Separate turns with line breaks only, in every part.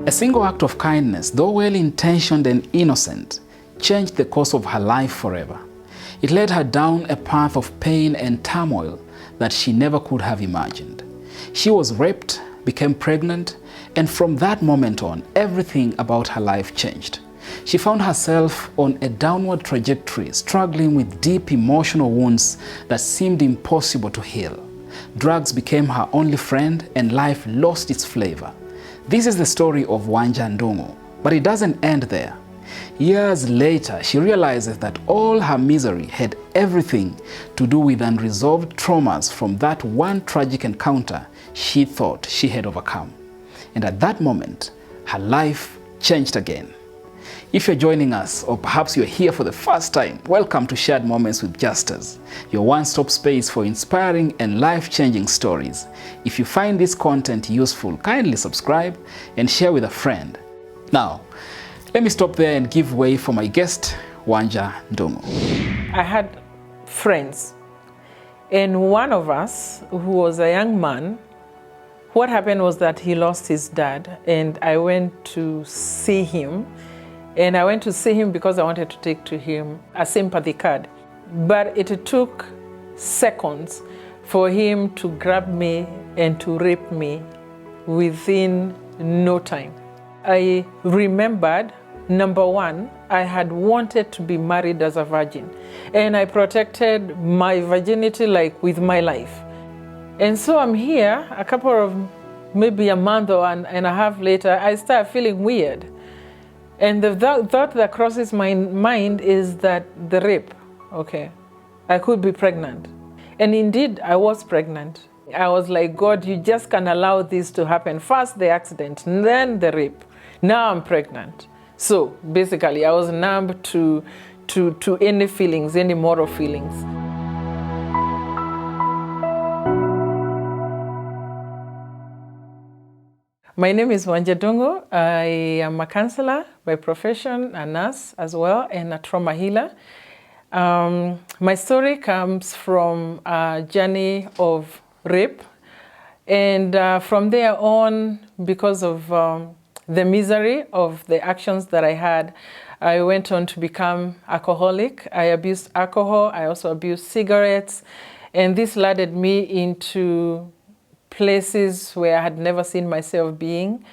A single act of kindness, though well-intentioned and innocent, changed the course of her life forever. It led her down a path of pain and turmoil that she never could have imagined. She was raped, became pregnant, and from that moment on, everything about her life changed. She found herself on a downward trajectory, struggling with deep emotional wounds that seemed impossible to heal. Drugs became her only friend, and life lost its flavor. This is the story of Wanja Ndungu, but it doesn't end there. Years later, she realizes that all her misery had everything to do with unresolved traumas from that one tragic encounter she thought she had overcome. And at that moment, her life changed again. If you're joining us, or perhaps you're here for the first time, welcome to Shared Moments with Justus, your one-stop space for inspiring and life-changing stories. If you find this content useful, kindly subscribe and share with a friend. Now, let me stop there and give way for my guest, Wanja Ndungu.
I had friends, and one of us, who was a young man, what happened was that he lost his dad, and I went to see him. And I went to see him because I wanted to take to him a sympathy card. But it took seconds for him to grab me and to rape me within no time. I remembered, number one, I had wanted to be married as a virgin. And I protected my virginity like with my life. And so I'm here, a couple of, maybe a month or and a half later, I start feeling weird. And the thought that crosses my mind is that the rape, okay, I could be pregnant. And indeed, I was pregnant. I was like, God, you just can't allow this to happen. First the accident, then the rape. Now I'm pregnant. So basically, I was numb to any feelings, any moral feelings. My name is Wanja Ndungu. I am a counselor by profession, a nurse as well, and a trauma healer. My story comes from a journey of rape. And from there on, because of the misery of the actions that I had, I went on to become alcoholic. I abused alcohol. I also abused cigarettes. And this led me into places where I had never seen myself being.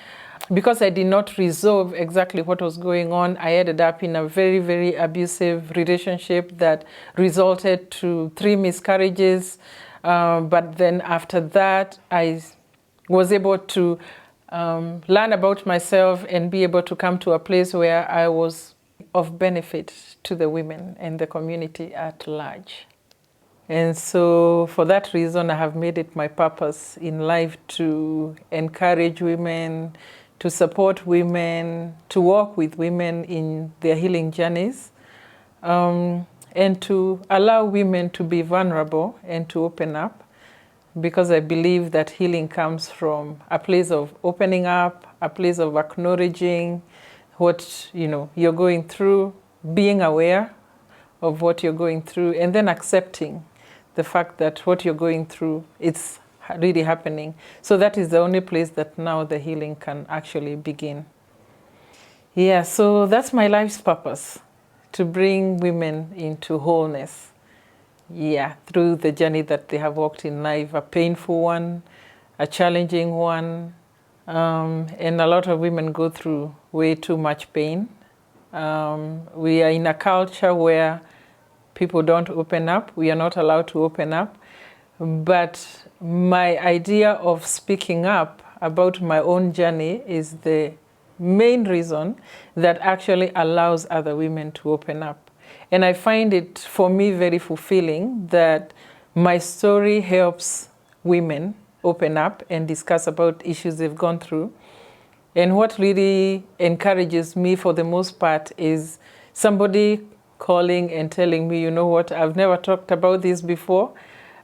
Because I did not resolve exactly what was going on, I ended up in a very, very abusive relationship that resulted to 3 miscarriages. But then after that, I was able to learn about myself and be able to come to a place where I was of benefit to the women and the community at large. And so for that reason, I have made it my purpose in life to encourage women, to support women, to work with women in their healing journeys, and to allow women to be vulnerable and to open up, because I believe that healing comes from a place of opening up, a place of acknowledging what you're going through, being aware of what you're going through, and then accepting the fact that what you're going through, it's really happening. So that is the only place that now the healing can actually begin. Yeah, so that's my life's purpose, to bring women into wholeness. Yeah, through the journey that they have walked in life, a painful one, a challenging one, and a lot of women go through way too much pain. We are in a culture where people don't open up. We are not allowed to open up. But my idea of speaking up about my own journey is the main reason that actually allows other women to open up. And I find it, for me, very fulfilling that my story helps women open up and discuss about issues they've gone through. And what really encourages me, for the most part, is somebody calling and telling me, you know what, I've never talked about this before,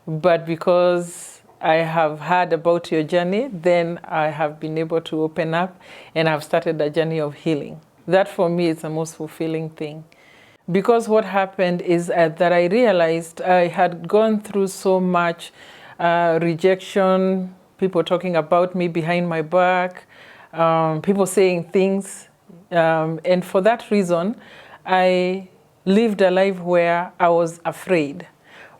but because I have heard about your journey, then I have been able to open up and I've started a journey of healing. That for me is the most fulfilling thing. because what happened is that I realized I had gone through so much rejection, people talking about me behind my back, people saying things. And for that reason, I lived a life where I was afraid.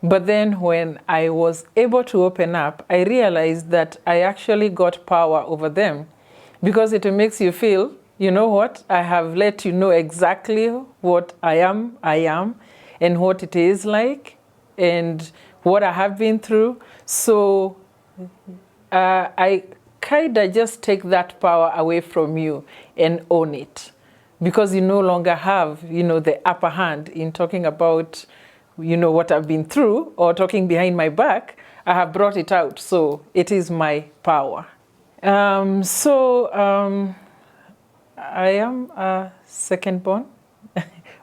But then when I was able to open up, I realized that I actually got power over them, because it makes you feel, you know what, I have let you know exactly what I am, and what it is like, and what I have been through. So I kind of just take that power away from you and own it, because you no longer have, the upper hand in talking about, what I've been through or talking behind my back. I have brought it out, so it is my power. I am a second born,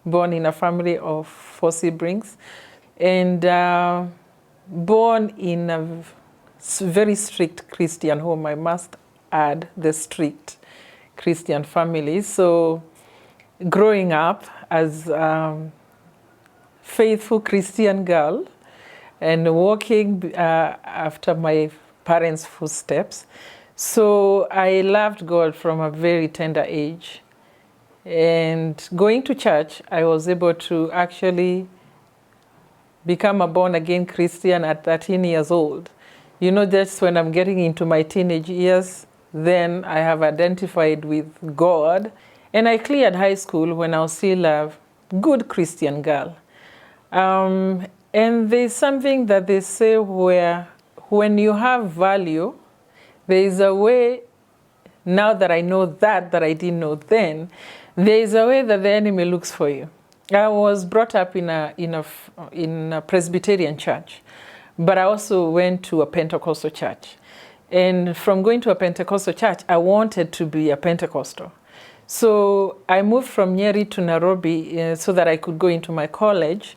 born in a family of 4 siblings, and born in a very strict Christian home. I must add, the strict Christian family. So growing up as faithful Christian girl and walking after my parents' footsteps. So I loved God from a very tender age. And going to church, I was able to actually become a born-again Christian at 13 years old. Just when I'm getting into my teenage years, then I have identified with God. And I cleared high school when I was still a good Christian girl. And there's something that they say where when you have value, there is a way, now that I know that I didn't know then, there is a way that the enemy looks for you. I was brought up in a Presbyterian church, but I also went to a Pentecostal church. And from going to a Pentecostal church, I wanted to be a Pentecostal. So I moved from Nyeri to Nairobi so that I could go into my college.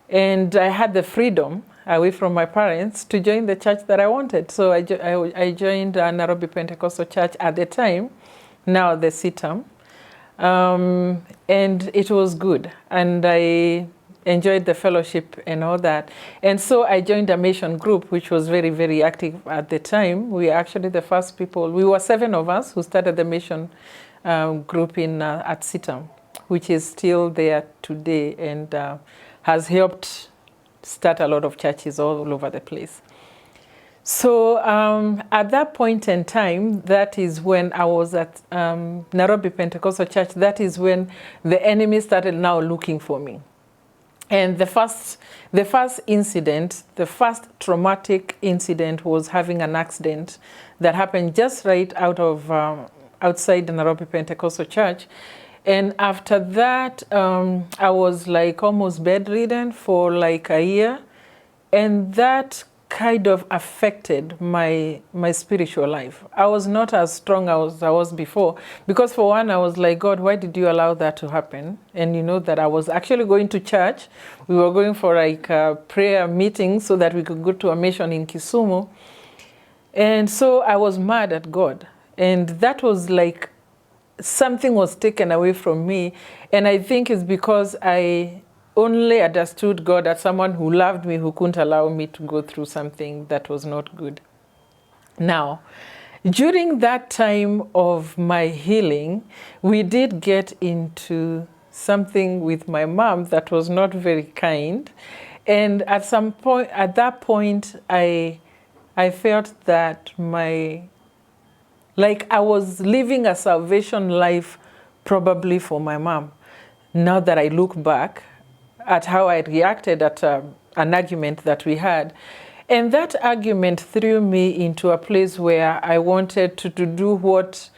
And I had the freedom, away from my parents, to join the church that I wanted. So I joined Nairobi Pentecostal Church at the time, now the CITAM. And it was good. And I enjoyed the fellowship and all that. And so I joined a mission group, which was very, very active at the time. We were actually the first people. We were 7 of us who started the mission group at CITAM, which is still there today and has helped start a lot of churches all over the place. So at that point in time, that is when I was at Nairobi Pentecostal Church. That is when the enemy started now looking for me. And the first incident, the first traumatic incident, was having an accident that happened just right outside the Nairobi Pentecostal Church. And after that, I was like almost bedridden for like a year. And that kind of affected my spiritual life. I was not as strong as I was before. Because for one, I was like, God, why did you allow that to happen? And that I was actually going to church. We were going for like a prayer meeting so that we could go to a mission in Kisumu. And so I was mad at God. And that was like something was taken away from me. And I think it's because I only understood God as someone who loved me, who couldn't allow me to go through something that was not good. Now, during that time of my healing, we did get into something with my mom that was not very kind. And at that point, I felt that I was living a salvation life probably for my mom. Now that I look back at how I reacted at an argument that we had. And that argument threw me into a place where I wanted to do what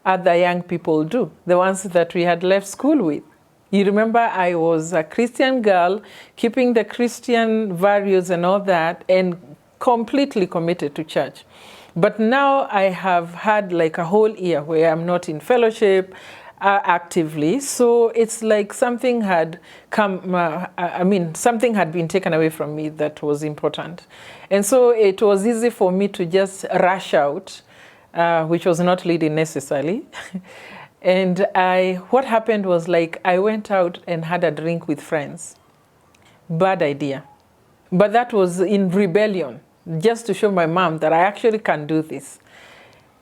other young people do, the ones that we had left school with. You remember I was a Christian girl, keeping the Christian values and all that, and completely committed to church. But now I have had like a whole year where I'm not in fellowship actively. So it's like something had something had been taken away from me that was important. And so it was easy for me to just rush out, which was not leading necessarily. And what happened was, like, I went out and had a drink with friends. Bad idea. But that was in rebellion, just to show my mom that I actually can do this.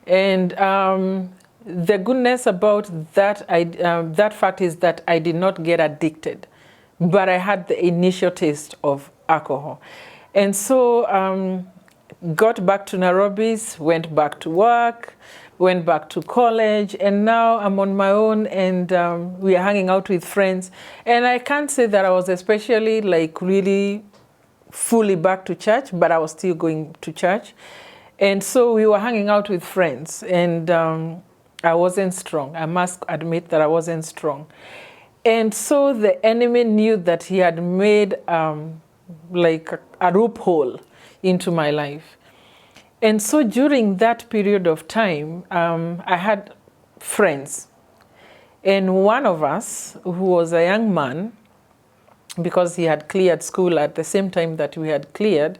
And the goodness about that, that fact is that I did not get addicted, but I had the initial taste of alcohol. And so got back to Nairobi, went back to work, went back to college, and now I'm on my own, and we are hanging out with friends. And I can't say that I was especially, like, really fully back to church, but I was still going to church. And so we were hanging out with friends, and I wasn't strong. I must admit that I wasn't strong. And so the enemy knew that he had made like a loophole into my life. And so during that period of time, I had friends. And one of us, who was a young man, because he had cleared school at the same time that we had cleared,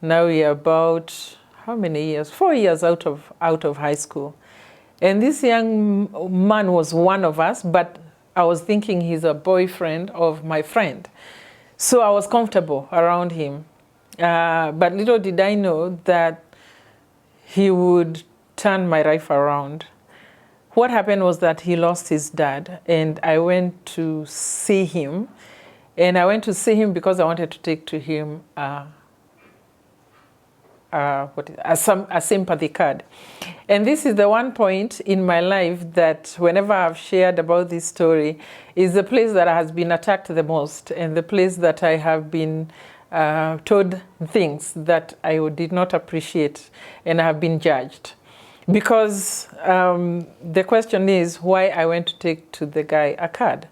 now we are about, how many years? 4 years out of high school. And this young man was one of us, but I was thinking he's a boyfriend of my friend. So I was comfortable around him. But little did I know that he would turn my life around. What happened was that he lost his dad, and I went to see him. And I went to see him because I wanted to take to him a sympathy card. And this is the one point in my life that whenever I've shared about this story is the place that has been attacked the most, and the place that I have been told things that I did not appreciate, and I have been judged. Because the question is why I went to take to the guy a card.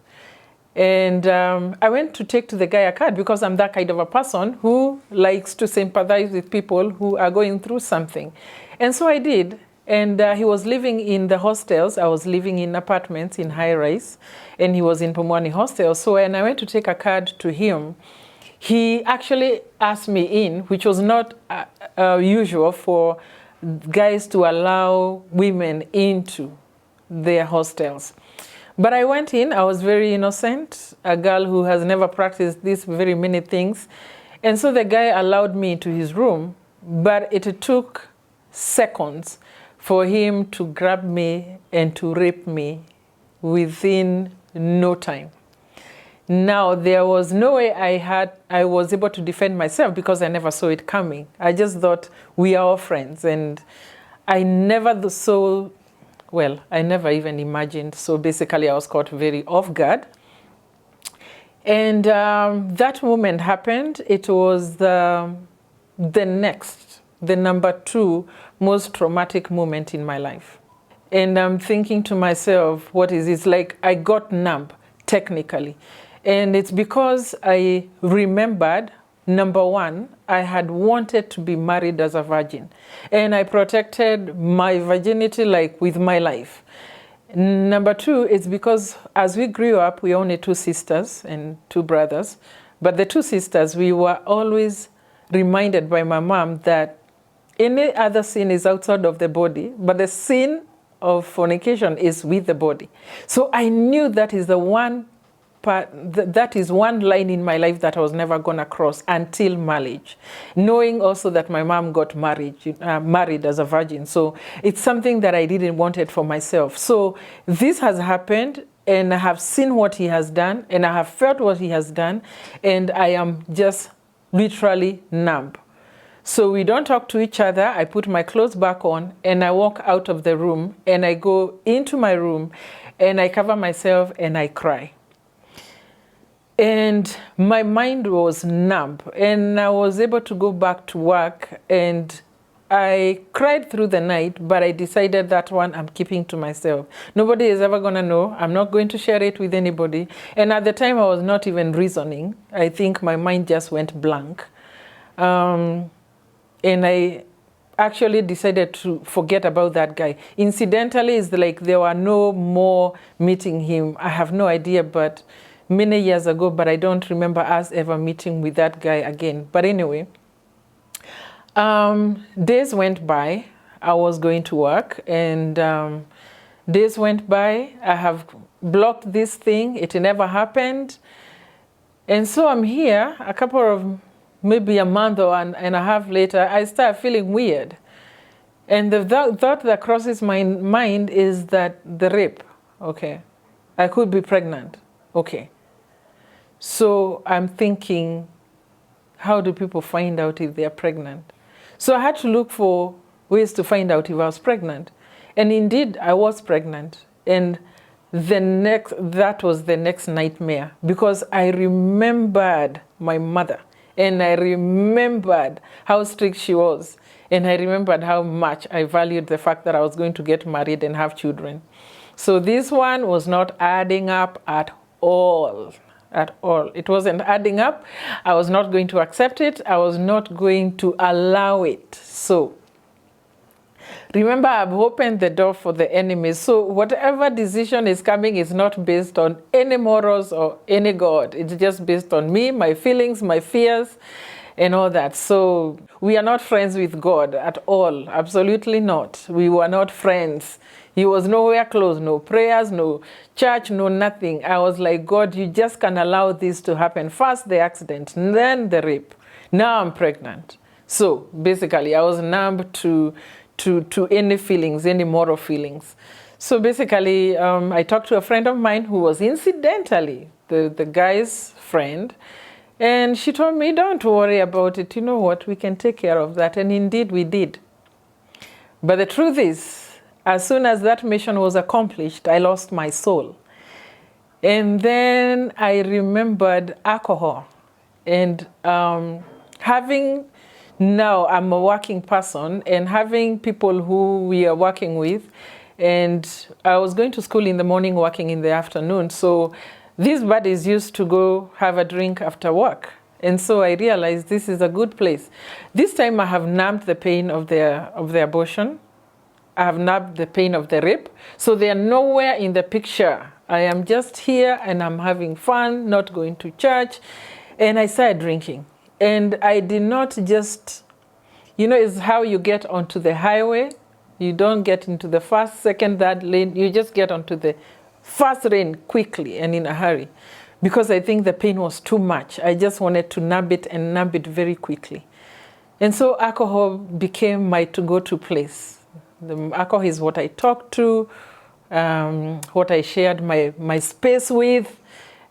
And I went to take to the guy a card because I'm that kind of a person who likes to sympathize with people who are going through something. And so I did. And he was living in the hostels. I was living in apartments in high rise. And he was in Pumwani hostel. So when I went to take a card to him, he actually asked me in, which was not usual for guys to allow women into their hostels. But I went in, I was very innocent, a girl who has never practiced these very many things. And so the guy allowed me into his room, but it took seconds for him to grab me and to rape me within no time. Now, there was no way I was able to defend myself because I never saw it coming. I just thought we are all friends, and I never saw. Well, I never even imagined. So basically, I was caught very off guard. And that moment happened. It was the number 2 most traumatic moment in my life. And I'm thinking to myself, what is this? Like, I got numb, technically. And it's because I remembered, number 1, I had wanted to be married as a virgin. And I protected my virginity, like, with my life. Number 2, it's because as we grew up, we only 2 sisters and 2 brothers. But the 2 sisters, we were always reminded by my mom that any other sin is outside of the body, but the sin of fornication is with the body. So I knew that is the one part, that is one line in my life that I was never going to cross until marriage, knowing also that my mom got married as a virgin. So it's something that I didn't want it for myself. So this has happened, and I have seen what he has done, and I have felt what he has done, and I am just literally numb. So we don't talk to each other. I put my clothes back on, and I walk out of the room, and I go into my room, and I cover myself, and I cry. And my mind was numb, and I was able to go back to work, and I cried through the night, but I decided that one I'm keeping to myself. Nobody is ever going to know. I'm not going to share it with anybody. And at the time, I was not even reasoning. I think my mind just went blank. And I actually decided to forget about that guy. Incidentally, it's like there were no more meeting him. I have no idea, but many years ago, but I don't remember us ever meeting with that guy again. But anyway, days went by. I was going to work, and Days went by. I have blocked this thing. It never happened. And so I'm here, a couple of, maybe a month or and a half later, I start feeling weird. And the thought that crosses my mind is that the rape, okay, I could be pregnant, okay. So I'm thinking, how do people find out if they're pregnant? So I had to look for ways to find out if I was pregnant. And indeed, I was pregnant. And that was the next nightmare, because I remembered my mother, and I remembered how strict she was, and I remembered how much I valued the fact that I was going to get married and have children. So this one was not adding up at all. At all. It wasn't adding up. I was not going to accept it. I was not going to allow it. So remember, I've opened the door for the enemy. So whatever decision is coming is not based on any morals or any God. It's just based on me, my feelings, my fears, and all that. So we are not friends with God at all. Absolutely not. We were not friends. He was nowhere close, no prayers, no church, no nothing. I was like, God, you just can't allow this to happen. First the accident, then the rape. Now I'm pregnant. So basically I was numb to any feelings, any moral feelings. So basically I talked to a friend of mine who was incidentally the guy's friend. And she told me, don't worry about it. You know what? We can take care of that. And indeed we did. But the truth is, as soon as that mission was accomplished, I lost my soul. And then I remembered alcohol. And having, now I'm a working person, and having people who we are working with, and I was going to school in the morning, working in the afternoon. So these buddies used to go have a drink after work. And so I realized this is a good place. This time I have numbed the pain of the abortion. I have numbed the pain of the rape. So they are nowhere in the picture. I am just here and I'm having fun, not going to church. And I started drinking. And I did not just, you know, it's how you get onto the highway. You don't get into the first, second, third lane. You just get onto the first lane quickly and in a hurry. Because I think the pain was too much. I just wanted to numb it and numb it very quickly. And so alcohol became my to-go-to place. The alcohol is what I talked to, what I shared my space with,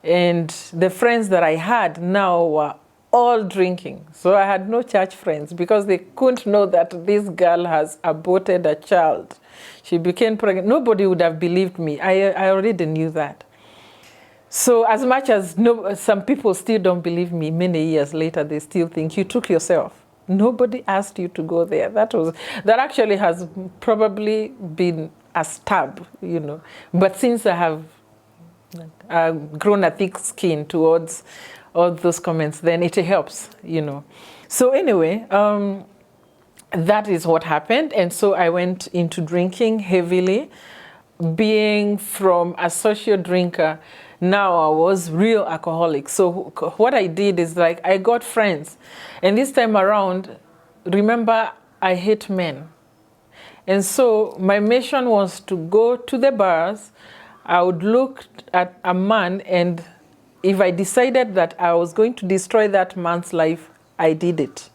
and the friends that I had now were all drinking. So I had no church friends because they couldn't know that this girl has aborted a child. She became pregnant. Nobody would have believed me. I already knew that. So as much as some people still don't believe me, many years later, they still think you took yourself. Nobody asked you to go there. That actually has probably been a stab, you know. But since I have grown a thick skin towards all those comments, then it helps, you know. So anyway, that is what happened. And so I went into drinking heavily. Being from a social drinker, now I was real alcoholic. So what I did is like I got friends. And this time around, remember, I hate men. And so my mission was to go to the bars. I would look at a man, and if I decided that I was going to destroy that man's life, I did it.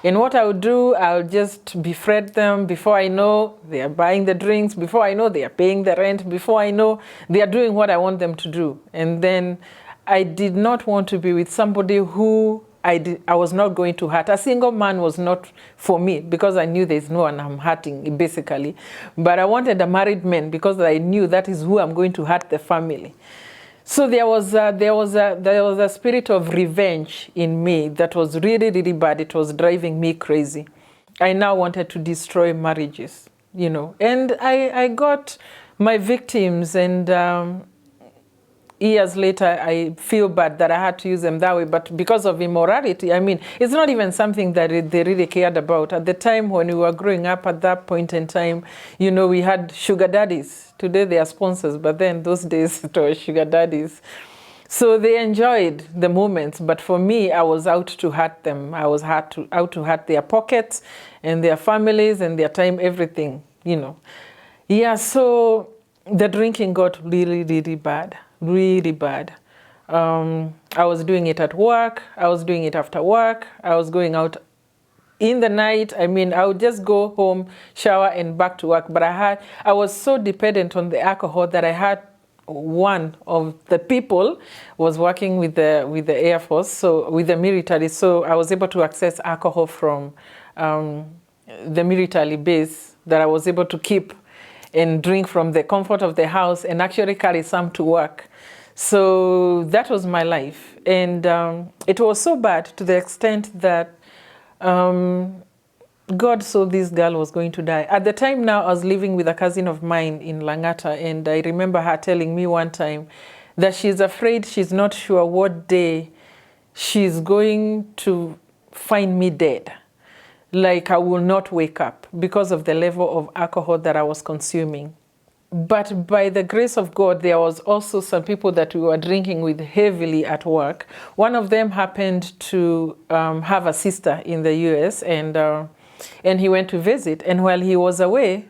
And what I would do, I would just befriend them. Before I know, they are buying the drinks. Before I know, they are paying the rent. Before I know, they are doing what I want them to do. And then I did not want to be with somebody who I was not going to hurt. A single man was not for me because I knew there's no one I'm hurting, basically. But I wanted a married man because I knew that is who I'm going to hurt the family. So there was a spirit of revenge in me that was really, really bad. It was driving me crazy. I now wanted to destroy marriages, you know. And I got my victims, and years later, I feel bad that I had to use them that way. But because of immorality, I mean, it's not even something that they really cared about. At the time when we were growing up, at that point in time, you know, we had sugar daddies. Today they are sponsors, but then those days it was sugar daddies. So they enjoyed the moments, but for me, I was out to hurt them. I was out to hurt their pockets and their families and their time, everything, you know. Yeah, so the drinking got really, really bad, really bad. I was doing it at work. I was doing it after work. I was going out in the night. I mean, I would just go home, shower, and back to work. But I was so dependent on the alcohol that I had one of the people was working with the Air Force, so with the military. So I was able to access alcohol from the military base that I was able to keep and drink from the comfort of the house and actually carry some to work. So that was my life. And it was so bad to the extent that God saw this girl was going to die. At the time now, I was living with a cousin of mine in Langata, and I remember her telling me one time that she's afraid, she's not sure what day she's going to find me dead. Like I will not wake up because of the level of alcohol that I was consuming. But by the grace of God, there was also some people that we were drinking with heavily at work. One of them happened to have a sister in the US, and he went to visit. And while he was away,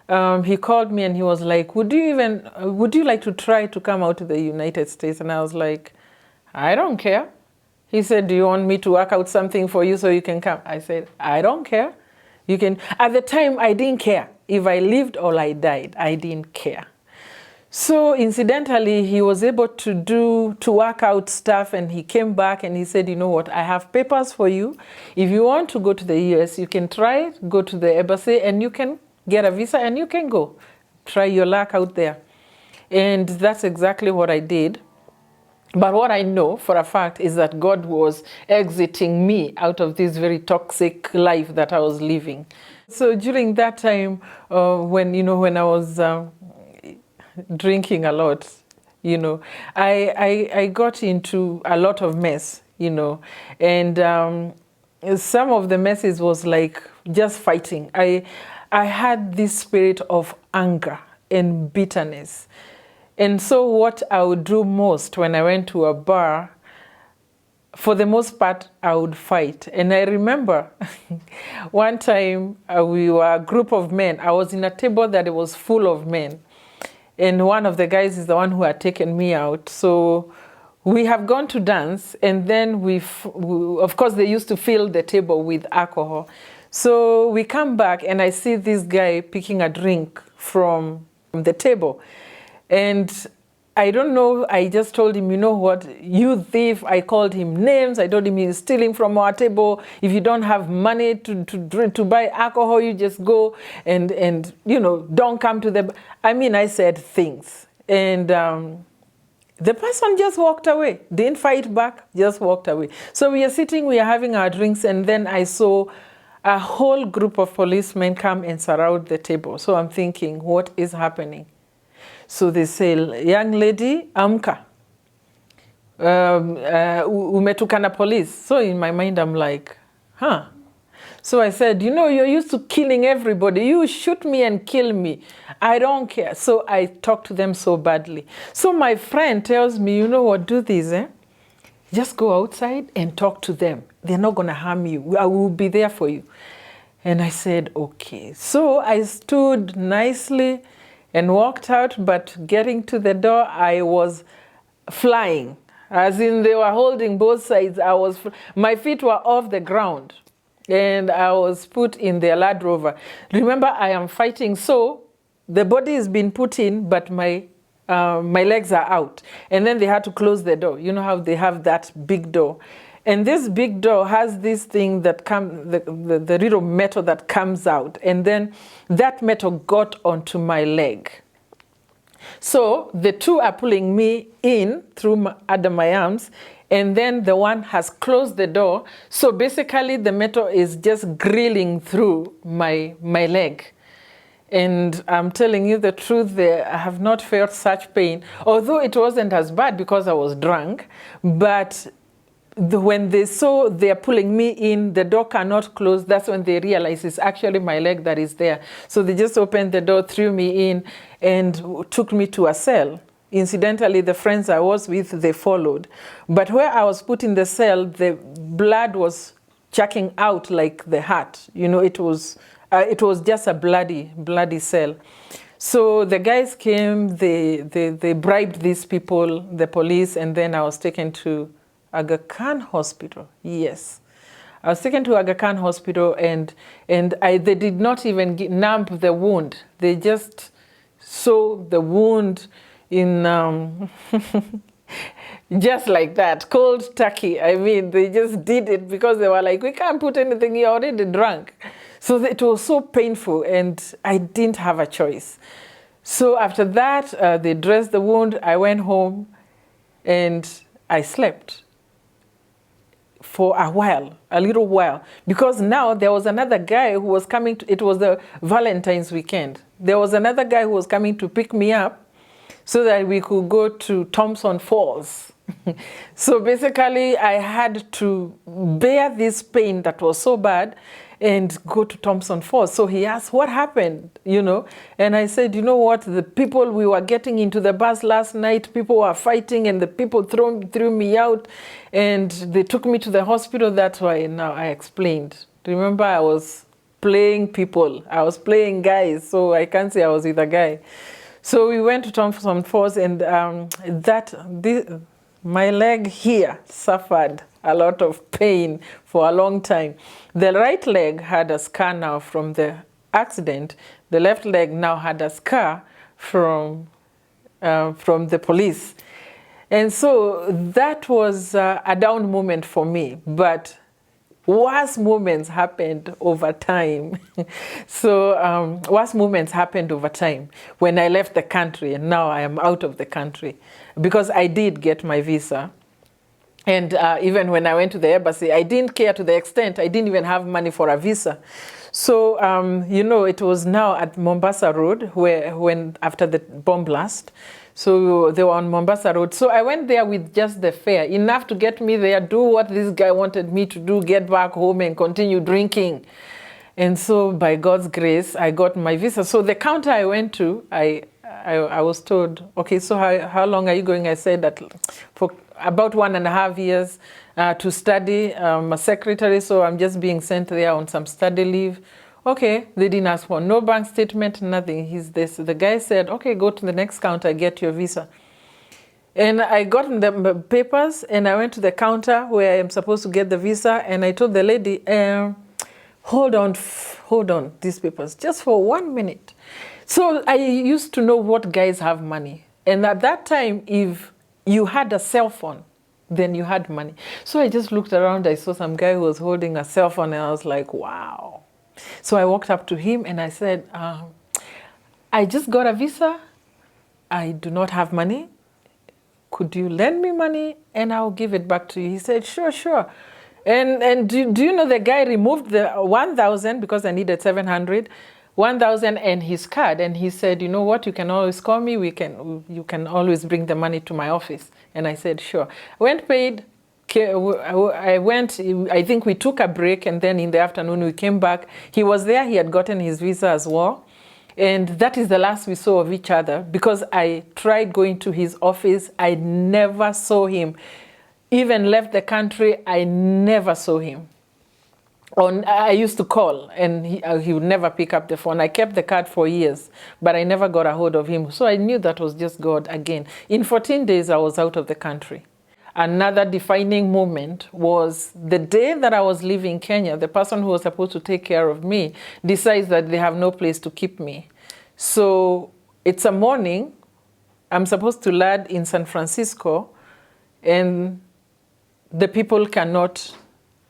he called me and he was like, would you like to try to come out to the United States? And I was like, I don't care. He said, do you want me to work out something for you so you can come? I said, I don't care. You can. At the time, I didn't care. If I lived or I died, I didn't care. So incidentally, he was able to work out stuff, and he came back and he said, you know what, I have papers for you. If you want to go to the US, you can try, go to the embassy, and you can get a visa and you can go. Try your luck out there. And that's exactly what I did. But what I know for a fact is that God was exiting me out of this very toxic life that I was living. So during that time, when I was drinking a lot, I got into a lot of mess, and some of the messes was like just fighting. I had this spirit of anger and bitterness. And so what I would do most when I went to a bar, for the most part, I would fight. And I remember one time we were a group of men. I was in a table that it was full of men. And one of the guys is the one who had taken me out. So we have gone to dance. And then of course, they used to fill the table with alcohol. So we come back and I see this guy picking a drink from the table. And I don't know, I just told him, you know what, you thief. I called him names. I told him he's stealing from our table. If you don't have money to buy alcohol, you just go and don't come to the... I said things. And the person just walked away. Didn't fight back, just walked away. So we are sitting, we are having our drinks, and then I saw a whole group of policemen come and surround the table. So I'm thinking, what is happening? So they say, young lady, amka. Umetukana police. So in my mind, I'm like, huh? So I said, you're used to killing everybody. You shoot me and kill me. I don't care. So I talk to them so badly. So my friend tells me, you know what, do this, Just go outside and talk to them. They're not going to harm you. I will be there for you. And I said, okay. So I stood nicely and walked out, but getting to the door, I was flying. As in, they were holding both sides. My feet were off the ground, and I was put in their Land Rover. Remember, I am fighting, so the body is being put in, but my legs are out. And then they had to close the door. You know how they have that big door. And this big door has this thing that the little metal that comes out. And then that metal got onto my leg. So the two are pulling me in under my arms. And then the one has closed the door. So basically the metal is just grilling through my leg. And I'm telling you the truth, I have not felt such pain. Although it wasn't as bad because I was drunk. But when they saw they're pulling me in, the door cannot close, that's when they realized it's actually my leg that is there. So they just opened the door, threw me in, and took me to a cell. Incidentally, the friends I was with, they followed. But where I was put in the cell, the blood was chucking out like the heart. It was just a bloody cell. So the guys came, they bribed these people, the police, and then I was taken to Aga Khan Hospital. Yes. I was taken to Aga Khan Hospital, and they did not even numb the wound. They just sew the wound in just like that, cold turkey. I mean, they just did it because they were like, we can't put anything, you're already drunk. So it was so painful, and I didn't have a choice. So after that, they dressed the wound. I went home, and I slept for a while, a little while, because now there was another guy who was coming to, it was the Valentine's weekend. There was another guy who was coming to pick me up so that we could go to Thompson Falls. So basically I had to bear this pain that was so bad and go to Thompson Falls. So he asked, what happened, you know? And I said, you know what, the people, we were getting into the bus last night, people were fighting, and the people threw me out, and they took me to the hospital. That's why now I explained. Remember, I was playing people. I was playing guys, so I can't say I was with a guy. So we went to Thompson Falls, and my leg here suffered a lot of pain for a long time. The right leg had a scar now from the accident. The left leg now had a scar from the police. And so that was a down moment for me, but worse moments happened over time. So worse moments happened over time when I left the country, and now I am out of the country, because I did get my visa. And even when I went to the embassy, I didn't care to the extent, I didn't even have money for a visa. So, you know, it was now at Mombasa Road, after the bomb blast. So they were on Mombasa Road. So I went there with just the fare, enough to get me there, do what this guy wanted me to do, get back home and continue drinking. And so by God's grace, I got my visa. So the counter I went to, I was told, okay, so how long are you going? I said that for about 1.5 years to study. I'm a secretary, so I'm just being sent there on some study leave. Okay, they didn't ask for no bank statement, nothing. The guy said, okay, go to the next counter, get your visa. And I got the papers, and I went to the counter where I'm supposed to get the visa, and I told the lady, hold on, these papers, just for 1 minute. So I used to know what guys have money. And at that time, if you had a cell phone, then you had money. So I just looked around, I saw some guy who was holding a cell phone, and I was like, wow. So I walked up to him and I said, I just got a visa. I do not have money. Could you lend me money and I'll give it back to you? He said, sure. And do you know the guy removed the 1,000 because I needed 700, 1,000 and his card. And he said, you know what, you can always call me. You can always bring the money to my office. And I said, sure. I went, paid. I went, I think we took a break, and then in the afternoon we came back. He was there, he had gotten his visa as well. And that is the last we saw of each other, because I tried going to his office. I never saw him. Even left the country, I never saw him. I used to call, and he would never pick up the phone. I kept the card for years, but I never got a hold of him. So I knew that was just God again. In 14 days, I was out of the country. Another defining moment was the day that I was leaving Kenya. The person who was supposed to take care of me decides that they have no place to keep me. So it's a morning. I'm supposed to land in San Francisco, and the people cannot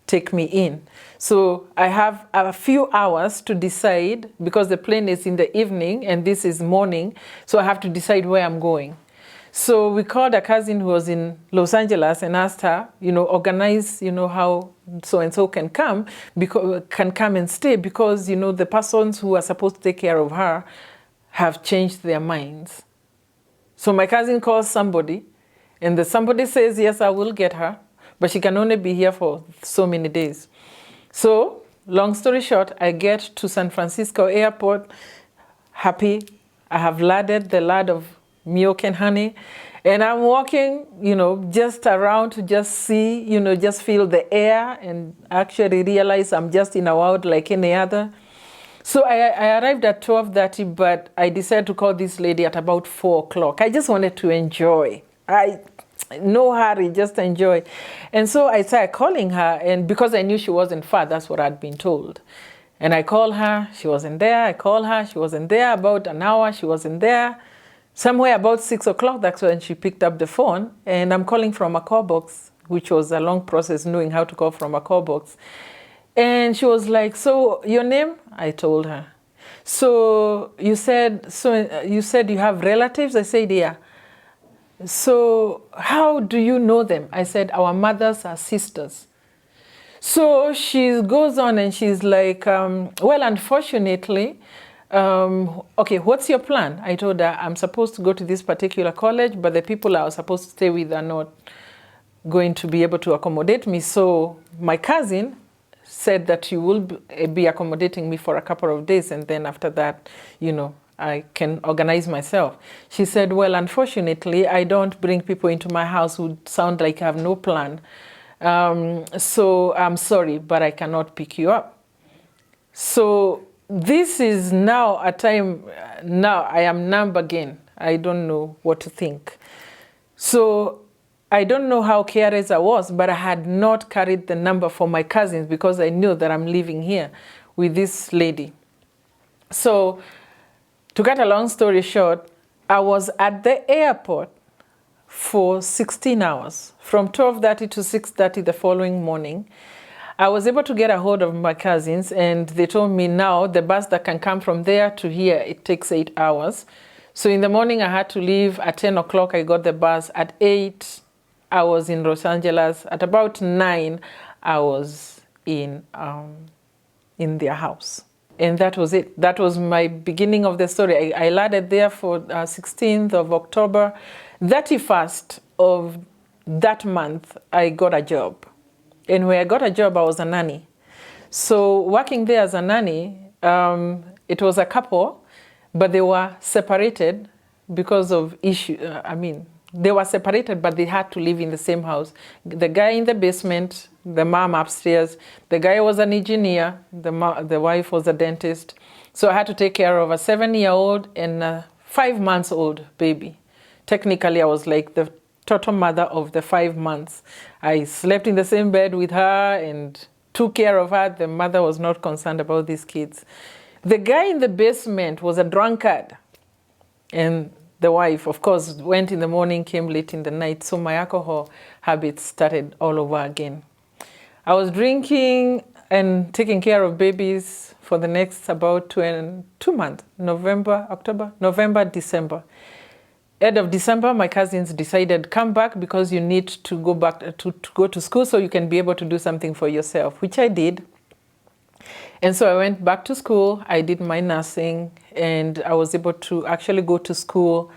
take me in. So I have a few hours to decide, because the plane is in the evening and this is morning. So I have to decide where I'm going. So we called a cousin who was in Los Angeles and asked her, organize, how so-and-so can come and stay, because, the persons who are supposed to take care of her have changed their minds. So my cousin calls somebody, and the somebody says, yes, I will get her, but she can only be here for so many days. So long story short, I get to San Francisco airport, happy. I have landed, the land of milk and honey. And I'm walking, just around to just see, just feel the air and actually realize I'm just in a world like any other. So I arrived at 12:30, but I decided to call this lady at about 4 o'clock. I just wanted to enjoy. No hurry, just enjoy. And so I started calling her, and because I knew she wasn't far, that's what I'd been told. And I called her, she wasn't there. I called her, she wasn't there. About an hour, she wasn't there. Somewhere about 6 o'clock, that's when she picked up the phone. And I'm calling from a call box, which was a long process knowing how to call from a call box. And she was like, so your name? I told her. So you said you have relatives? I said, yeah. So how do you know them? I said, our mothers are sisters. So she goes on and she's like, well, unfortunately, okay, what's your plan? I told her, I'm supposed to go to this particular college, but the people I was supposed to stay with are not going to be able to accommodate me. So my cousin said that you will be accommodating me for a couple of days, and then after that, you know, I can organize myself. She said, well, unfortunately, I don't bring people into my house who sound like I have no plan. So I'm sorry, but I cannot pick you up. So this is now a time, now I am numb again. I don't know what to think. So I don't know how careless I was, but I had not carried the number for my cousins because I knew that I'm living here with this lady. So to cut a long story short, I was at the airport for 16 hours, from 12:30 to 6:30 the following morning. I was able to get a hold of my cousins, and they told me now the bus that can come from there to here, it takes 8 hours. So in the morning, I had to leave at 10 o'clock. I got the bus at 8. I was in Los Angeles. At about 9, I was in their house. And that was it. That was my beginning of the story. I landed there for 16th of October. 31st of that month, I got a job. And when I got a job, I was a nanny. So working there as a nanny, it was a couple, but they were separated because of issue. They were separated, but they had to live in the same house. The guy in the basement, the mom upstairs. The guy was an engineer. The wife was a dentist. So I had to take care of a 7-year-old and a 5-month-old baby. Technically, I was like the total mother of the 5 months. I slept in the same bed with her and took care of her. The mother was not concerned about these kids. The guy in the basement was a drunkard. And the wife, of course, went in the morning, came late in the night. So my alcohol habits started all over again. I was drinking and taking care of babies for the next about 2 months, November, December. End of December, my cousins decided, come back because you need to go back to go to school so you can be able to do something for yourself, which I did. And so I went back to school. I did my nursing, and I was able to actually go to school.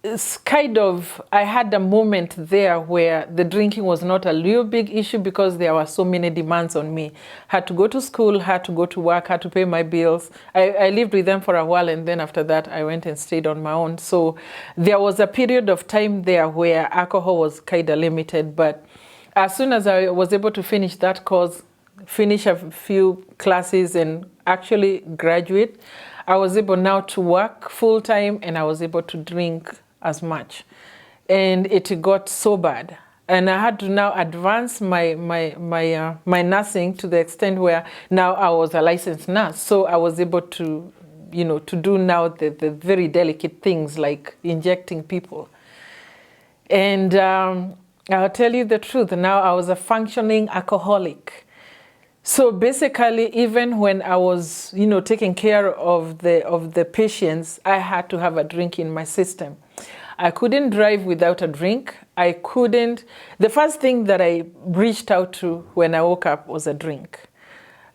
It's kind of, I had a moment there where the drinking was not a real big issue because there were so many demands on me. Had to go to school, had to go to work, had to pay my bills. I lived with them for a while, and then after that I went and stayed on my own. So there was a period of time there where alcohol was kind of limited, but as soon as I was able to finish that course, finish a few classes and actually graduate, I was able now to work full time, and I was able to drink as much. And it got so bad. And I had to now advance my nursing to the extent where now I was a licensed nurse. So I was able to, to do now the very delicate things like injecting people. And I'll tell you the truth, now I was a functioning alcoholic. So basically, even when I was, taking care of the patients, I had to have a drink in my system. I couldn't drive without a drink. The first thing that I reached out to when I woke up was a drink.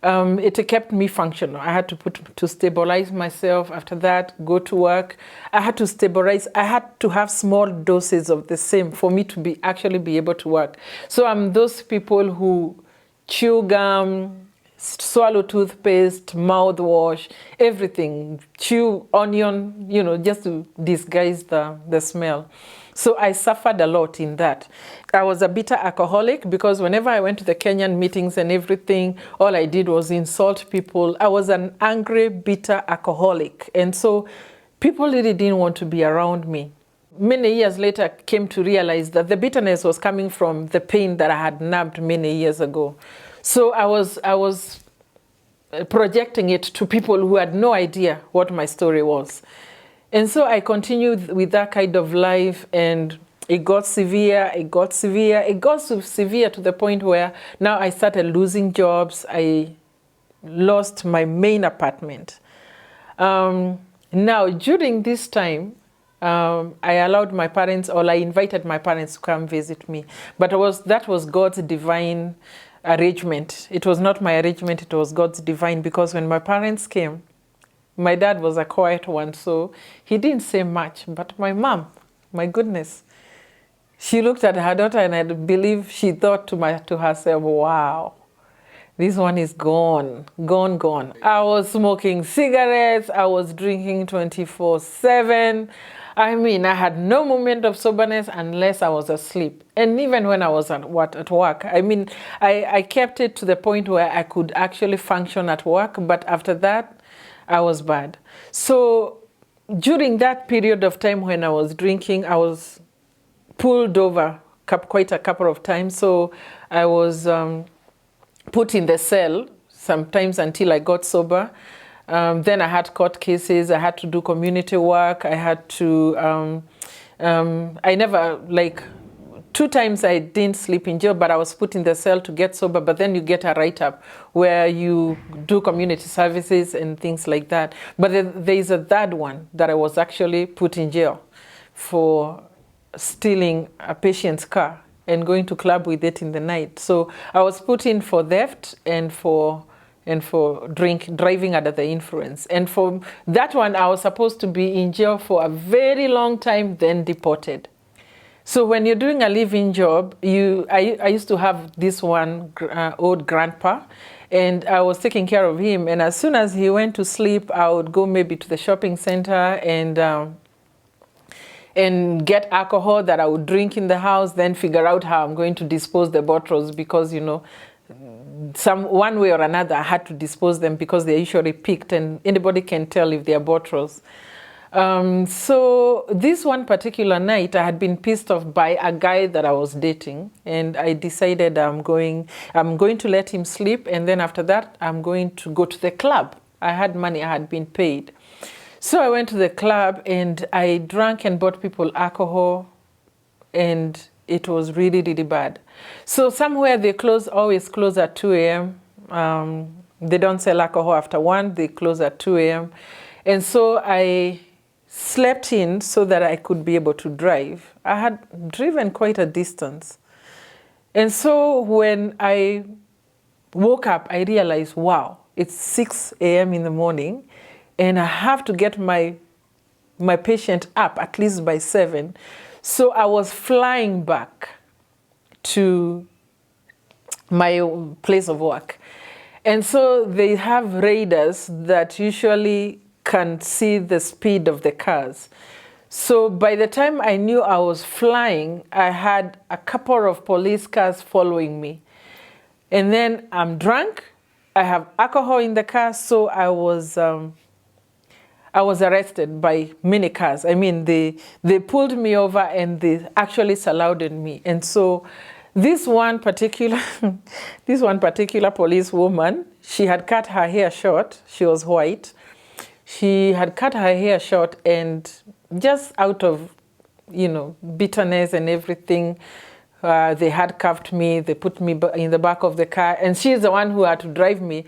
It kept me functional. I had to stabilize myself. After that, go to work. I had to stabilize. I had to have small doses of the same for me to actually be able to work. So I'm those people who chew gum, swallow toothpaste, mouthwash, everything, chew onion, just to disguise the smell. So I suffered a lot in that. I was a bitter alcoholic because whenever I went to the Kenyan meetings and everything, all I did was insult people. I was an angry, bitter alcoholic. And so people really didn't want to be around me. Many years later, I came to realize that the bitterness was coming from the pain that I had numbed many years ago. So I was projecting it to people who had no idea what my story was. And so I continued with that kind of life, and it got severe, it got severe. It got so severe to the point where now I started losing jobs. I lost my main apartment. Now, during this time, I allowed my parents, or I invited my parents to come visit me. But that was God's divine arrangement. It was not my arrangement, it was God's divine, because when my parents came, my dad was a quiet one, so he didn't say much. But my mom, my goodness, she looked at her daughter, and I believe she thought to herself, wow, this one is gone, gone, gone. I was smoking cigarettes, I was drinking 24/7. I mean, I had no moment of soberness unless I was asleep. And even when I was at work, I mean, I kept it to the point where I could actually function at work, but after that, I was bad. So during that period of time when I was drinking, I was pulled over quite a couple of times. So I was put in the cell sometimes until I got sober. Then I had court cases, I had to do community work, I had to, I never, like, 2 times I didn't sleep in jail, but I was put in the cell to get sober, but then you get a write-up where you do community services and things like that. But there is a third one that I was actually put in jail for stealing a patient's car and going to club with it in the night. So I was put in for theft and for driving under the influence. And for that one, I was supposed to be in jail for a very long time, then deported. So when you're doing a living job, I used to have this one old grandpa, and I was taking care of him. And as soon as he went to sleep, I would go maybe to the shopping center and get alcohol that I would drink in the house, then figure out how I'm going to dispose the bottles, because, you know, one way or another, I had to dispose them because they're usually picked, and anybody can tell if they're bottles. So this one particular night, I had been pissed off by a guy that I was dating, and I decided I'm going to let him sleep, and then after that, I'm going to go to the club. I had money, I had been paid. So I went to the club, and I drank and bought people alcohol, and it was really, really bad. So somewhere they always close at 2 a.m. They don't sell alcohol after 1, they close at 2 a.m. And so I slept in so that I could be able to drive. I had driven quite a distance. And so when I woke up, I realized, wow, it's 6 a.m. in the morning, and I have to get my patient up at least by 7. So I was flying back to my place of work. And so they have radars that usually can see the speed of the cars. So by the time I knew I was flying, I had a couple of police cars following me. And then I'm drunk, I have alcohol in the car, so I was arrested by many cars. I mean, they pulled me over and they actually saluted me. And so this one particular police woman, she had cut her hair short. She was white. She had cut her hair short, and just out of, you know, bitterness and everything, they had cuffed me. They put me in the back of the car, and she's the one who had to drive me,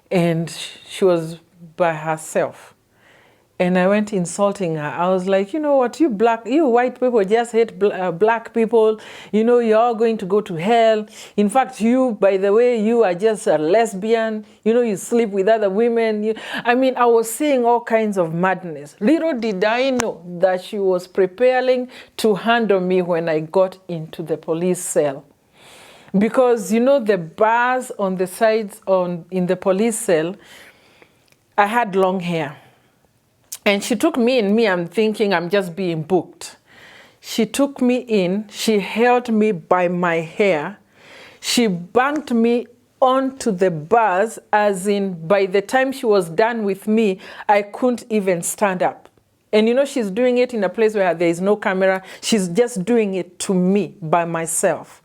and she was by herself. And I went insulting her. I was like, you know what, you white people just hate black people. You know, you're all going to go to hell. In fact, you, by the way, you are just a lesbian. You know, you sleep with other women. I mean, I was saying all kinds of madness. Little did I know that she was preparing to handle me when I got into the police cell. Because, you know, the bars on the sides in the police cell, I had long hair. And she took me, and I'm thinking I'm just being booked. She took me in, she held me by my hair, she banged me onto the bars, as in by the time she was done with me, I couldn't even stand up. And you know, she's doing it in a place where there is no camera. She's just doing it to me by myself.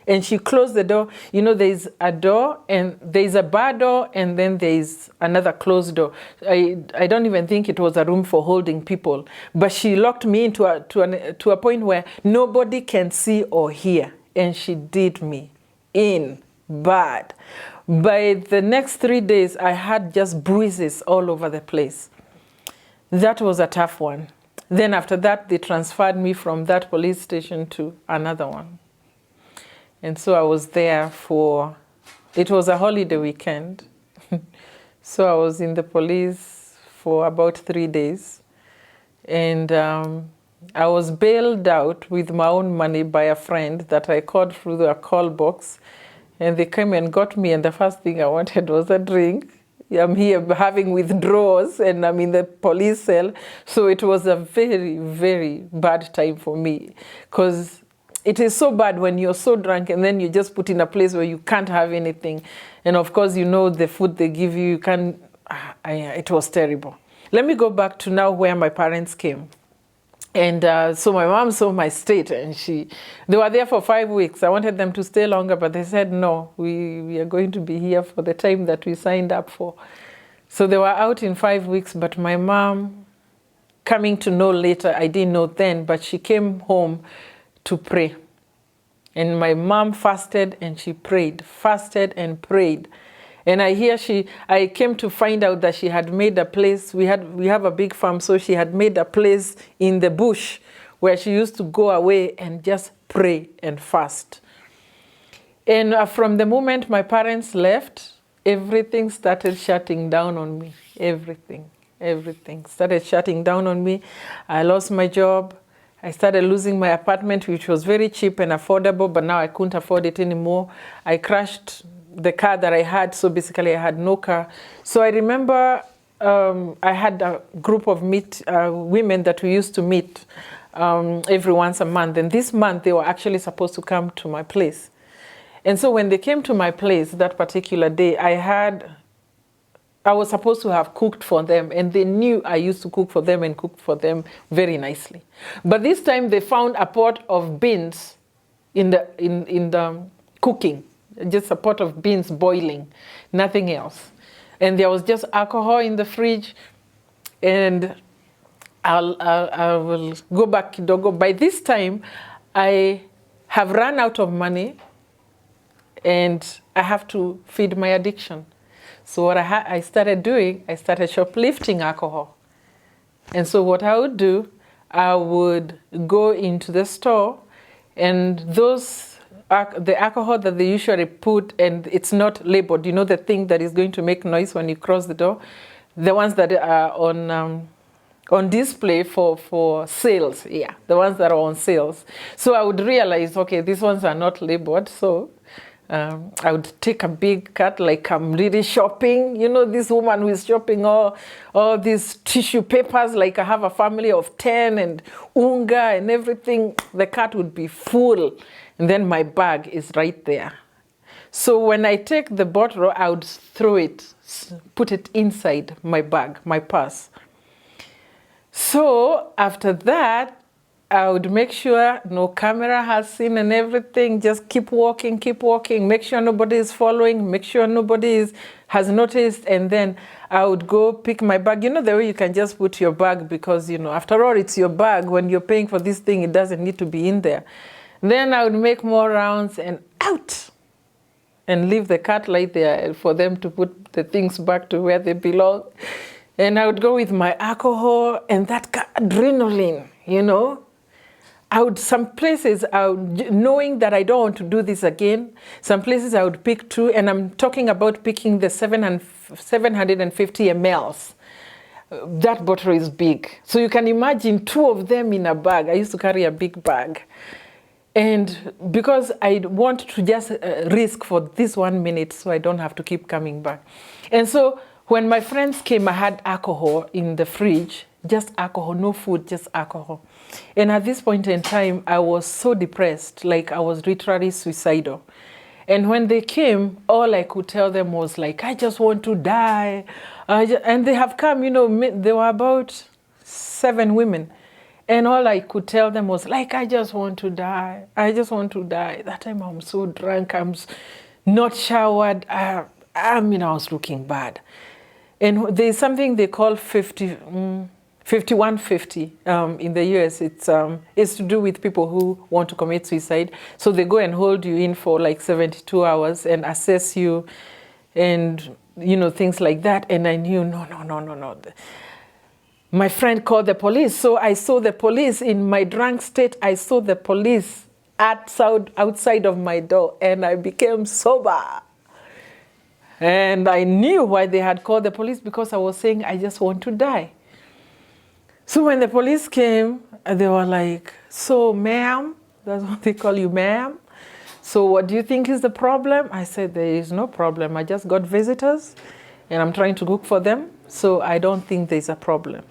And she closed the door. You know, there's a door, and there's a bar door, and then there's another closed door. I don't even think it was a room for holding people. But she locked me into to a point where nobody can see or hear. And she did me in bad. By the next 3 days, I had just bruises all over the place. That was a tough one. Then after that, they transferred me from that police station to another one. And so I was there it was a holiday weekend. So I was in the police for about 3 days. And I was bailed out with my own money by a friend that I called through the call box. And they came and got me, and the first thing I wanted was a drink. I'm here having withdrawals, and I'm in the police cell. So it was a very, very bad time for me, because it is so bad when you're so drunk and then you're just put in a place where you can't have anything. And of course, you know, the food they give you, you can't, it was terrible. Let me go back to now where my parents came. And so my mom saw my state, and they were there for 5 weeks. I wanted them to stay longer, but they said, no, we are going to be here for the time that we signed up for. So they were out in 5 weeks, but my mom, coming to know later, I didn't know then, but she came home to pray. And my mom fasted and she prayed, fasted and prayed. And I came to find out that she had made a place. We have a big farm, so she had made a place in the bush where she used to go away and just pray and fast. And from the moment my parents left, everything started shutting down on me. Everything started shutting down on me. I lost my job. I started losing my apartment, which was very cheap and affordable, but now I couldn't afford it anymore. I crashed the car that I had, so basically I had no car. So I remember I had a group of women that we used to meet every once a month. And this month, they were actually supposed to come to my place. And so when they came to my place that particular day, I was supposed to have cooked for them, and they knew I used to cook for them and cooked for them very nicely. But this time they found a pot of beans in the cooking, just a pot of beans boiling, nothing else. And there was just alcohol in the fridge, and I will go back kidogo. By this time, I have run out of money, and I have to feed my addiction. So what I started doing, I started shoplifting alcohol. And so what I would do, I would go into the store, and the alcohol that they usually put, and it's not labeled, you know, the thing that is going to make noise when you cross the door, the ones that are on display for sales, yeah, the ones that are on sales. So I would realize, okay, these ones are not labeled, so I would take a big cut, like I'm really shopping. You know, this woman who is shopping all these tissue papers, like I have a family of 10 and unga and everything. The cart would be full, and then my bag is right there. So when I take the bottle, I would throw it, put it inside my bag, my purse. So after that, I would make sure no camera has seen and everything. Just keep walking, make sure nobody is following, make sure nobody has noticed. And then I would go pick my bag. You know, the way you can just put your bag, because, you know, after all, it's your bag. When you're paying for this thing, it doesn't need to be in there. Then I would make more rounds and out, and leave the cart right there for them to put the things back to where they belong. And I would go with my alcohol and that adrenaline, you know. Some places, knowing that I don't want to do this again, some places I would pick two, and I'm talking about picking the 750 mLs. That bottle is big. So you can imagine two of them in a bag. I used to carry a big bag. And because I want to just risk for this 1 minute so I don't have to keep coming back. And so When my friends came, I had alcohol in the fridge, just alcohol, no food, just alcohol. And at this point in time, I was so depressed, like I was literally suicidal. And when they came, all I could tell them was like, I just want to die. And they have come, you know, there were about 7 women. And all I could tell them was like, I just want to die. I just want to die. That time I'm so drunk. I'm not showered. I was looking bad. And there's something they call 5150 in the US. It's to do with people who want to commit suicide. So they go and hold you in for like 72 hours and assess you and, you know, things like that. And I knew, no. My friend called the police. So I saw the police in my drunk state. I saw the police outside of my door, and I became sober. And I knew why they had called the police, because I was saying, I just want to die. So when the police came, they were like, so ma'am, that's what they call you, ma'am. So what do you think is the problem? I said, there is no problem. I just got visitors and I'm trying to cook for them. So I don't think there's a problem.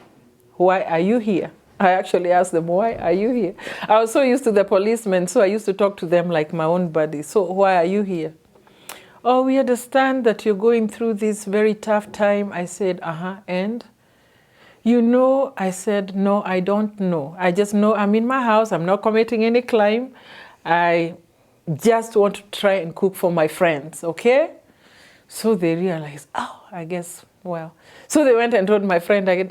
Why are you here? I actually asked them, why are you here? I was so used to the policemen, so I used to talk to them like my own buddy. So why are you here? Oh, we understand that you're going through this very tough time. I said, and? You know, I said, no, I don't know. I just know I'm in my house. I'm not committing any crime. I just want to try and cook for my friends, okay? So they realized, oh, I guess, well. So they went and told my friend, I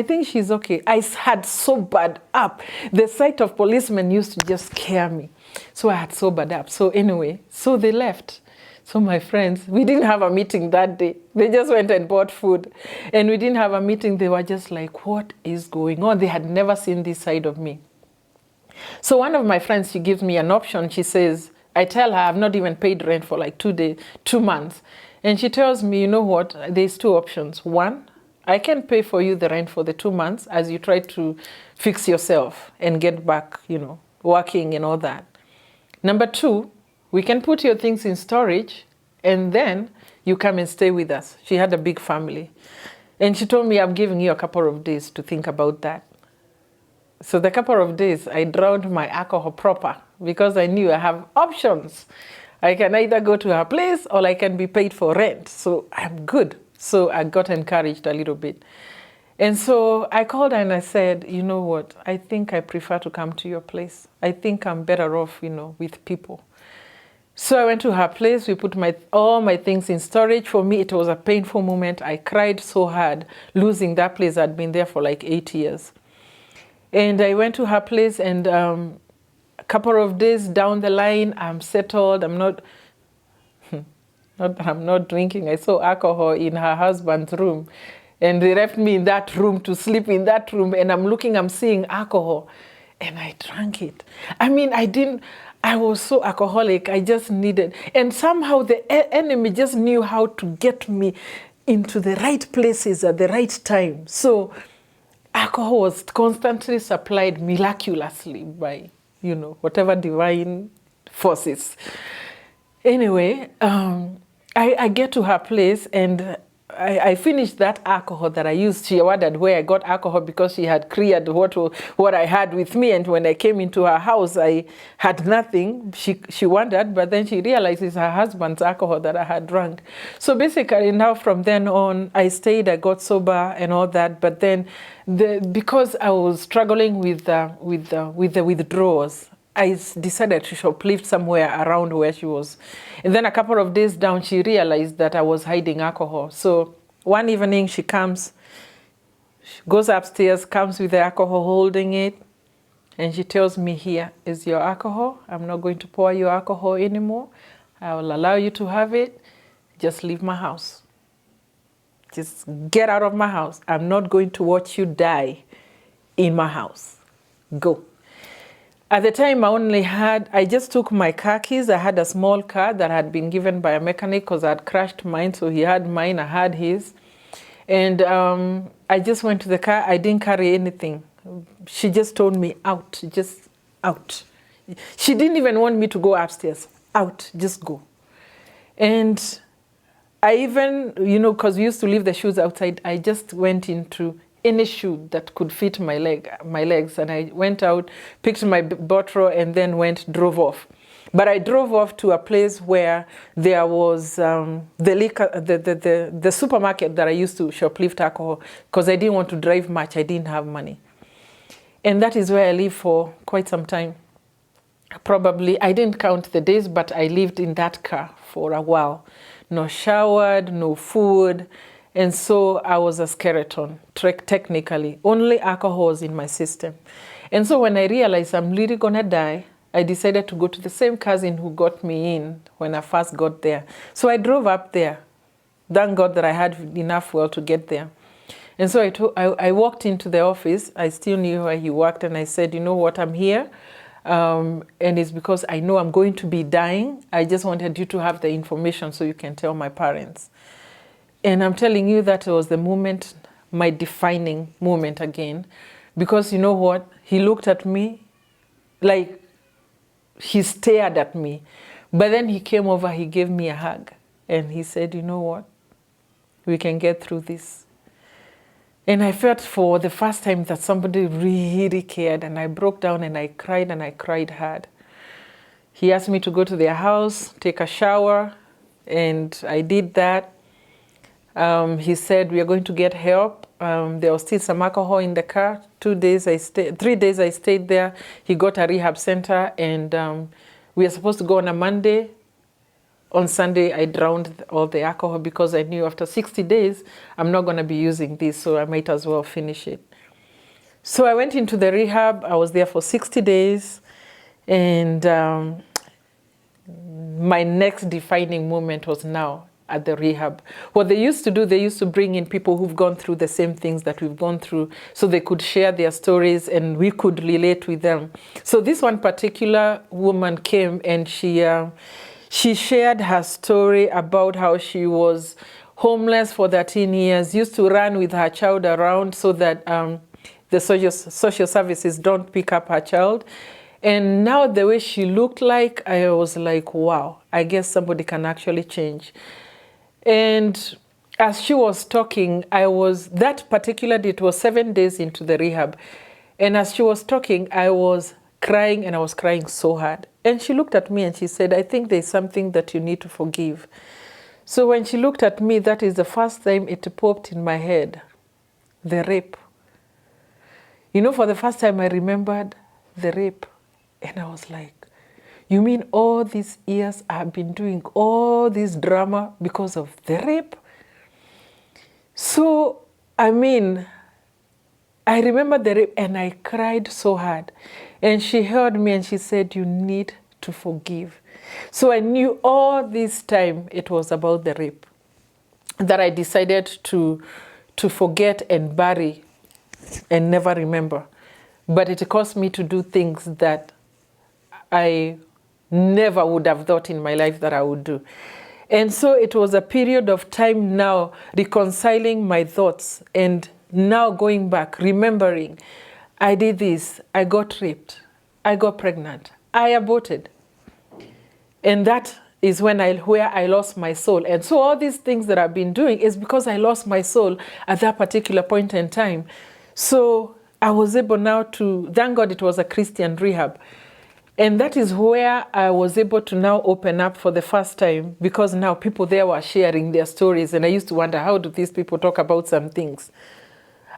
think she's okay. I had sobered up. The sight of policemen used to just scare me. So I had sobered up. So anyway, so they left. So my friends, we didn't have a meeting that day. They just went and bought food. And we didn't have a meeting. They were just like, what is going on? They had never seen this side of me. So one of my friends, she gives me an option. She says, I tell her I've not even paid rent for like 2 months. And she tells me, you know what, there's 2 options. One, I can pay for you the rent for the 2 months as you try to fix yourself and get back, you know, working and all that. Number 2, we can put your things in storage and then you come and stay with us. She had a big family. And she told me, I'm giving you a couple of days to think about that. So the couple of days, I drowned my alcohol proper because I knew I have options. I can either go to her place or I can be paid for rent. So I'm good. So I got encouraged a little bit. And so I called her and I said, you know what, I think I prefer to come to your place. I think I'm better off, you know, with people. So I went to her place. We put all my things in storage. For me, it was a painful moment. I cried so hard losing that place. I'd been there for like 8 years. And I went to her place, and a couple of days down the line, I'm settled. I'm not drinking. I saw alcohol in her husband's room. And they left me in that room to sleep in that room. And I'm seeing alcohol. And I drank it. I mean, I was so alcoholic. I just needed. And somehow the enemy just knew how to get me into the right places at the right time. So alcohol was constantly supplied miraculously by, you know, whatever divine forces. Anyway, I get to her place and I finished that alcohol that I used. She wondered where I got alcohol because she had cleared what I had with me. And when I came into her house, I had nothing. She wondered, but then she realized it's her husband's alcohol that I had drunk. So basically now from then on, I stayed, I got sober and all that. But then because I was struggling with the withdrawals, I decided to shoplift somewhere around where she was. And then a couple of days down, she realized that I was hiding alcohol. So one evening she comes, she goes upstairs, comes with the alcohol, holding it. And she tells me, here is your alcohol. I'm not going to pour your alcohol anymore. I will allow you to have it. Just leave my house. Just get out of my house. I'm not going to watch you die in my house. Go. At the time, I just took my car keys. I had a small car that had been given by a mechanic because I had crashed mine. So he had mine, I had his. And I just went to the car. I didn't carry anything. She just told me, out, just out. She didn't even want me to go upstairs. Out, just go. And I even, you know, because we used to leave the shoes outside, I just went into any shoe that could fit my legs, and I went out, picked my bottle, and then drove off. But I drove off to a place where there was the supermarket that I used to shoplift alcohol, because I didn't want to drive much. I didn't have money. And that is where I lived for quite some time. Probably, I didn't count the days, but I lived in that car for a while. No showered, no food. And so I was a skeleton, technically. Only alcohol was in my system. And so when I realized I'm really going to die, I decided to go to the same cousin who got me in when I first got there. So I drove up there. Thank God that I had enough fuel to get there. And so I walked into the office. I still knew where he worked. And I said, you know what, I'm here. And it's because I know I'm going to be dying. I just wanted you to have the information so you can tell my parents. And I'm telling you that it was the moment, my defining moment again. Because you know what? He looked at me like he stared at me. But then he came over, he gave me a hug. And he said, you know what? We can get through this. And I felt for the first time that somebody really cared, and I broke down and I cried hard. He asked me to go to their house, take a shower, and I did that. He said, we are going to get help. There was still some alcohol in the car. 3 days I stayed there. He got a rehab center, and we were supposed to go on a Monday. On Sunday, I drowned all the alcohol because I knew after 60 days, I'm not going to be using this, so I might as well finish it. So I went into the rehab. I was there for 60 days. And my next defining moment was now at the rehab. What they used to do, they used to bring in people who've gone through the same things that we've gone through so they could share their stories and we could relate with them. So this one particular woman came and she shared her story about how she was homeless for 13 years, used to run with her child around so that the social services don't pick up her child. And now the way she looked like, I was like, wow, I guess somebody can actually change. And as she was talking, that particular day, it was 7 days into the rehab. And as she was talking, I was crying, and I was crying so hard. And she looked at me and she said, I think there's something that you need to forgive. So when she looked at me, that is the first time it popped in my head, the rape. You know, for the first time I remembered the rape. And I was like, you mean all these years I've been doing all this drama because of the rape? So, I mean, I remember the rape and I cried so hard. And she held me and she said, you need to forgive. So I knew all this time it was about the rape, that I decided to forget and bury and never remember. But it caused me to do things that I never would have thought in my life that I would do. And so it was a period of time now reconciling my thoughts and now going back, remembering, I did this, I got raped, I got pregnant, I aborted. And that is where I lost my soul. And so all these things that I've been doing is because I lost my soul at that particular point in time. So I was able now to, thank God it was a Christian rehab. And that is where I was able to now open up for the first time, because now people there were sharing their stories. And I used to wonder, how do these people talk about some things?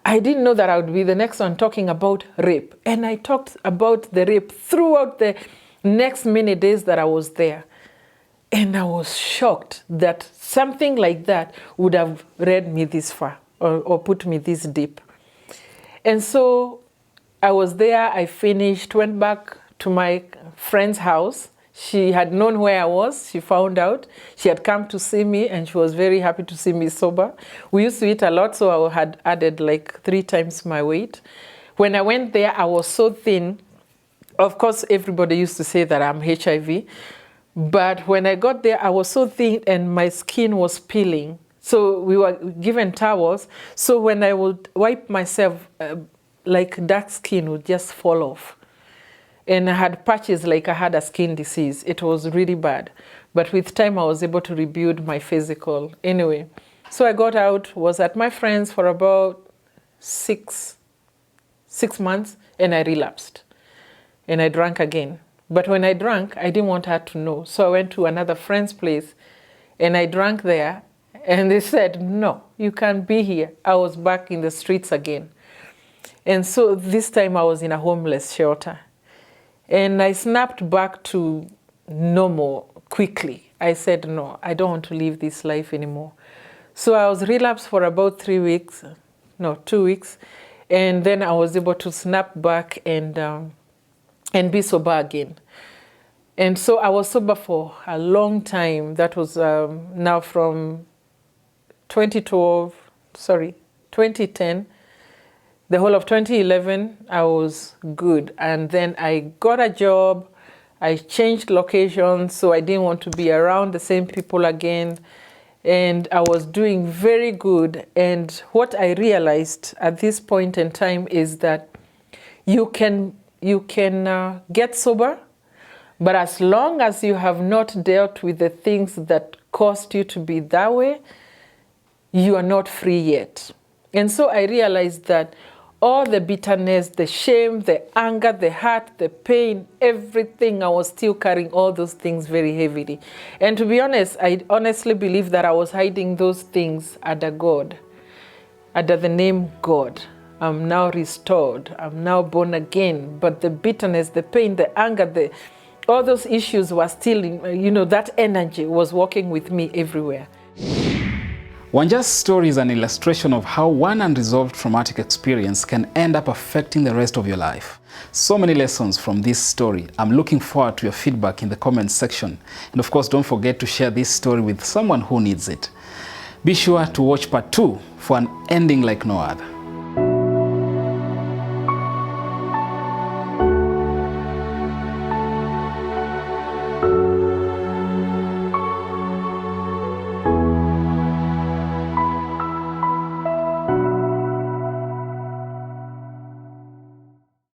I didn't know that I would be the next one talking about rape. And I talked about the rape throughout the next many days that I was there. And I was shocked that something like that would have read me this far or put me this deep. And so I was there, I finished, went back to my friend's house. She had known where I was. She found out. She had come to see me, and she was very happy to see me sober. We used to eat a lot, so I had added like 3 times my weight. When I went there, I was so thin. Of course, everybody used to say that I'm HIV. But when I got there, I was so thin, and my skin was peeling. So we were given towels. So when I would wipe myself, like dark skin would just fall off. And I had patches like I had a skin disease. It was really bad. But with time, I was able to rebuild my physical. Anyway, so I got out, was at my friend's for about six months, and I relapsed. And I drank again. But when I drank, I didn't want her to know. So I went to another friend's place, and I drank there. And they said, no, you can't be here. I was back in the streets again. And so this time I was in a homeless shelter. And I snapped back to normal quickly. I said, no, I don't want to live this life anymore. So I was relapsed for about 2 weeks. And then I was able to snap back and be sober again. And so I was sober for a long time. That was now from 2010. The whole of 2011, I was good. And then I got a job. I changed locations, so I didn't want to be around the same people again. And I was doing very good. And what I realized at this point in time is that you can get sober, but as long as you have not dealt with the things that caused you to be that way, you are not free yet. And so I realized that all the bitterness, the shame, the anger, the hurt, the pain, everything, I was still carrying all those things very heavily. And to be honest, I honestly believe that I was hiding those things under God, under the name God. I'm now restored. I'm now born again. But the bitterness, the pain, the anger, all those issues were still, that energy was walking with me everywhere.
Wanja's story is an illustration of how one unresolved traumatic experience can end up affecting the rest of your life. So many lessons from this story. I'm looking forward to your feedback in the comments section. And of course, don't forget to share this story with someone who needs it. Be sure to watch part 2 for an ending like no other.